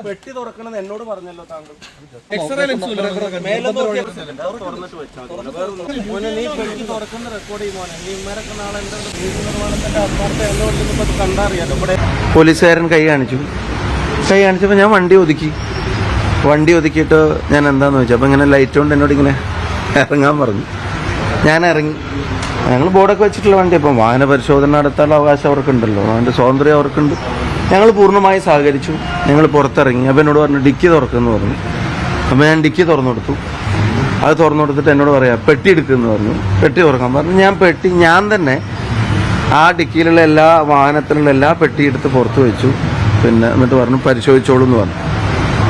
പെട്ടി തുറക്കണമെന്ന് എന്നോട് പറഞ്ഞല്ലോ താങ്കൾ. നീ പെട്ടി തുറക്കുന്ന റെക്കോർഡ് ചെയ്യുമോനെ. നീ ഇമ്മരൊക്കെ നാളെ എന്റെ നിർമ്മാണത്തിന്റെ ആത്മാർത്ഥ എന്നോട് കണ്ടറിയാലോ. ഇവിടെ പോലീസുകാരൻ കൈ കാണിച്ചപ്പോൾ ഞാൻ വണ്ടി ഒതുക്കിയിട്ട് ഞാൻ എന്താന്ന് ചോദിച്ചു. അപ്പോൾ ഇങ്ങനെ ലൈറ്റ് കൊണ്ട് എന്നോട് ഇങ്ങനെ ഇറങ്ങാൻ പറഞ്ഞു. ഞാൻ ഇറങ്ങി. ഞങ്ങൾ ബോർഡൊക്കെ വെച്ചിട്ടുള്ള വണ്ടി. അപ്പം വാഹന പരിശോധന നടത്താനുള്ള അവകാശം അവർക്കുണ്ടല്ലോ, അതിൻ്റെ സ്വാതന്ത്ര്യം അവർക്കുണ്ട്. ഞങ്ങൾ പൂർണ്ണമായി സഹകരിച്ചു. ഞങ്ങൾ പുറത്തിറങ്ങി. അപ്പം എന്നോട് പറഞ്ഞു ഡിക്കി തുറക്കുമെന്ന് പറഞ്ഞു. അപ്പം ഞാൻ ഡിക്കി തുറന്നു കൊടുത്തു. അത് തുറന്നു കൊടുത്തിട്ട് എന്നോട് പറയാം പെട്ടി എടുക്കുമെന്ന് പറഞ്ഞു. പെട്ടി തുറക്കാൻ പറഞ്ഞു. ഞാൻ തന്നെ ആ ഡിക്കിയിലുള്ള എല്ലാ വാഹനത്തിലുള്ള എല്ലാ പെട്ടി എടുത്ത് പുറത്ത് വെച്ചു. പിന്നെ എന്നിട്ട് പറഞ്ഞു പരിശോധിച്ചോളൂ എന്ന് പറഞ്ഞു.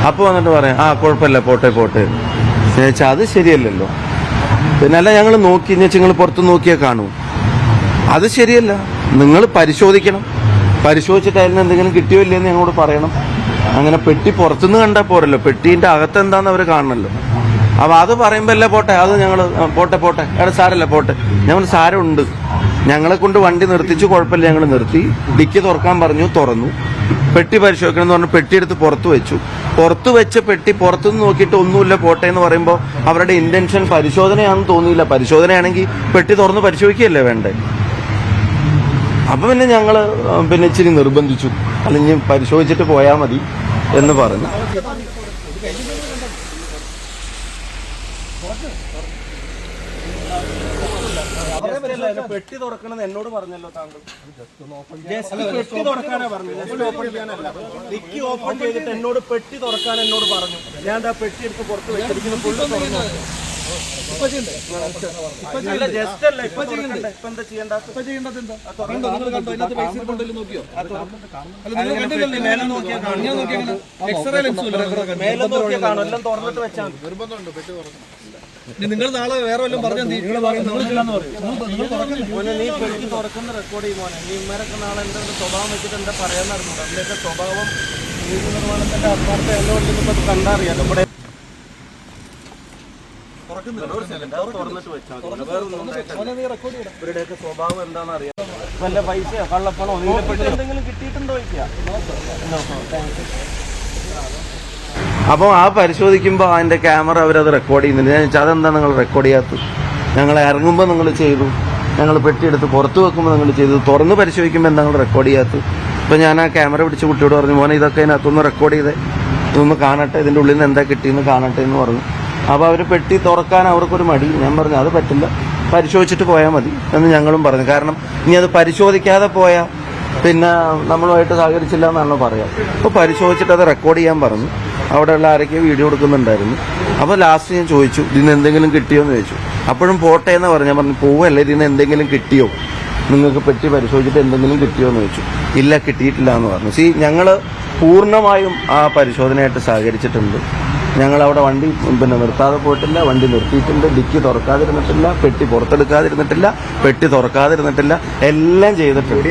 അപ്പോൾ വന്നിട്ട് പറയാം കുഴപ്പമില്ല പോട്ടെ ഞാൻ വെച്ചാൽ അത് ശരിയല്ലല്ലോ. പിന്നെ അല്ല ഞങ്ങൾ നോക്കി നിങ്ങൾ പുറത്ത് നോക്കിയാൽ കാണൂ. അത് ശരിയല്ല. നിങ്ങൾ പരിശോധിക്കണം. പരിശോധിച്ചിട്ട് അതിൽ നിന്ന് എന്തെങ്കിലും കിട്ടിയോ ഇല്ലയെന്ന് ഞങ്ങളോട് പറയണം. അങ്ങനെ പെട്ടി പുറത്തുനിന്ന് കണ്ടാൽ പോരല്ലോ, പെട്ടീൻ്റെ അകത്ത് എന്താണെന്ന് അവർ കാണണമല്ലോ. അപ്പോൾ അത് പറയുമ്പോൾ അല്ലേ പോട്ടെ, അത് ഞങ്ങൾ പോട്ടെ എവിടെ സാരല്ല പോട്ടെ. ഞങ്ങൾ സാരമുണ്ട്, ഞങ്ങളെ കൊണ്ട് വണ്ടി നിർത്തിച്ചു, കുഴപ്പമില്ല. ഞങ്ങൾ നിർത്തി. ഡിക്കി തുറക്കാൻ പറഞ്ഞു, തുറന്നു. പെട്ടി പരിശോധിക്കണം എന്ന് പറഞ്ഞ് പെട്ടി എടുത്ത് പുറത്ത് വെച്ച പെട്ടി പുറത്തുനിന്ന് നോക്കിയിട്ട് ഒന്നുമില്ല പോട്ടെ എന്ന് പറയുമ്പോൾ അവരുടെ ഇന്റൻഷൻ പരിശോധനയാണെന്ന് തോന്നിയില്ല. പരിശോധനയാണെങ്കിൽ പെട്ടി തുറന്ന് പരിശോധിക്കുകയല്ലേ വേണ്ടേ. അപ്പം പിന്നെ ഞങ്ങൾ ഇച്ചിരി നിർബന്ധിച്ചു, അല്ലെങ്കിൽ പരിശോധിച്ചിട്ട് പോയാൽ മതി എന്ന് പറഞ്ഞു. പെട്ടി തുറക്കണമെന്ന് എന്നോട് പറഞ്ഞല്ലോ താങ്കൾ. പെട്ടി തുറക്കാനാ പറഞ്ഞു, ഡിക്കി ഓപ്പൺ ചെയ്തിട്ട് എന്നോട് പെട്ടി തുറക്കാൻ എന്നോട് പറഞ്ഞു. ഞാൻ ആ പെട്ടി എടുത്ത് പുറത്ത് വെച്ചിരിക്കുന്നു. ഫുള്ള് തുറന്നു. ജസ്റ്റ് അല്ല ഇപ്പൊ ചെയ്യണ്ട. ഇപ്പൊ എന്താ ചെയ്യേണ്ടത്? മേലെ നോക്കിയാൽ കാണും. എല്ലാം തുറന്നിട്ട് വെച്ചാൽ നിങ്ങൾ നാളെ വേറെ വല്ലതും പറഞ്ഞാൽ നീ പെട്ടി തുറക്കുന്ന റെക്കോർഡ് ചെയ്യുമോനെ. നീ ഇമ്മരൊക്കെ നാളെ എന്റെ സ്വഭാവം വെച്ചിട്ട് എന്താ പറയാന്നറിഞ്ഞു. അതിന്റെയൊക്കെ സ്വഭാവം നീതി നിർമ്മാണത്തിന്റെ ആത്മാർത്ഥ എന്നോട് കണ്ടറിയാലോ. ഇവിടെ തുറന്നിട്ട് വെച്ചാൽ ഇവരുടെയൊക്കെ സ്വഭാവം എന്താണെന്ന് അറിയാം. വല്ല പൈസയോ കള്ളപ്പണോ നീലപ്പെട്ടി എന്തെങ്കിലും കിട്ടിയിട്ടുണ്ടോ ചോദിക്കാം. അപ്പോൾ ആ പരിശോധിക്കുമ്പോൾ അതിൻ്റെ ക്യാമറ അവരത് റെക്കോർഡ് ചെയ്യുന്നില്ല. ഞാൻ ചോദിച്ചാൽ അതെന്താ നിങ്ങൾ റെക്കോർഡ് ചെയ്യാത്തത്? ഞങ്ങൾ ഇറങ്ങുമ്പോൾ നിങ്ങൾ ചെയ്തു, ഞങ്ങൾ പെട്ടിയെടുത്ത് പുറത്ത് വെക്കുമ്പോൾ നിങ്ങൾ ചെയ്തു, തുറന്ന് പരിശോധിക്കുമ്പോൾ എന്താ നിങ്ങൾ റെക്കോർഡ് ചെയ്യാത്തത്? അപ്പോൾ ഞാൻ ആ ക്യാമറ പിടിച്ച് കുട്ടിയോട് പറഞ്ഞു, മോനെ ഇതൊക്കെ അതിനകത്തൊന്ന് റെക്കോർഡ് ചെയ്തേ, ഇതൊന്ന് കാണട്ടെ, ഇതിൻ്റെ ഉള്ളിൽ നിന്ന് എന്താ കിട്ടിയെന്ന് കാണട്ടെ എന്ന് പറഞ്ഞു. അപ്പോൾ അവർ പെട്ടി തുറക്കാൻ അവർക്കൊരു മടി. ഞാൻ പറഞ്ഞു അത് പറ്റില്ല, പരിശോധിച്ചിട്ട് പോയാൽ മതി എന്ന് ഞങ്ങളും പറഞ്ഞു. കാരണം ഇനി അത് പരിശോധിക്കാതെ പോയാൽ പിന്നെ നമ്മളുമായിട്ട് സഹകരിച്ചില്ല എന്നാണല്ലോ പറയാം. അപ്പോൾ പരിശോധിച്ചിട്ട് അത് റെക്കോർഡ് ചെയ്യാൻ പറഞ്ഞു. അവിടെയുള്ള ആരൊക്കെ വീഡിയോ എടുക്കുന്നുണ്ടായിരുന്നു. അപ്പോൾ ലാസ്റ്റ് ഞാൻ ചോദിച്ചു ഇതിന് എന്തെങ്കിലും കിട്ടിയോ എന്ന് ചോദിച്ചു. അപ്പോഴും പോട്ടെ എന്ന് പറഞ്ഞു. ഞാൻ പറഞ്ഞു പോവല്ലേ, ഇതിന് എന്തെങ്കിലും കിട്ടിയോ, നിങ്ങൾക്ക് പെട്ടി പരിശോധിച്ചിട്ട് എന്തെങ്കിലും കിട്ടിയോ എന്ന് ചോദിച്ചു. ഇല്ല കിട്ടിയിട്ടില്ല എന്ന് പറഞ്ഞു. ഞങ്ങൾ പൂർണ്ണമായും ആ പരിശോധനയായിട്ട് സഹകരിച്ചിട്ടുണ്ട്. ഞങ്ങളവിടെ വണ്ടി നിർത്താതെ പോയിട്ടില്ല, വണ്ടി നിർത്തിയിട്ടുണ്ട്, ഡിക്കി തുറക്കാതിരുന്നിട്ടില്ല, പെട്ടി പുറത്തെടുക്കാതിരുന്നിട്ടില്ല, പെട്ടി തുറക്കാതിരുന്നിട്ടില്ല, എല്ലാം ചെയ്തിട്ടുണ്ട്.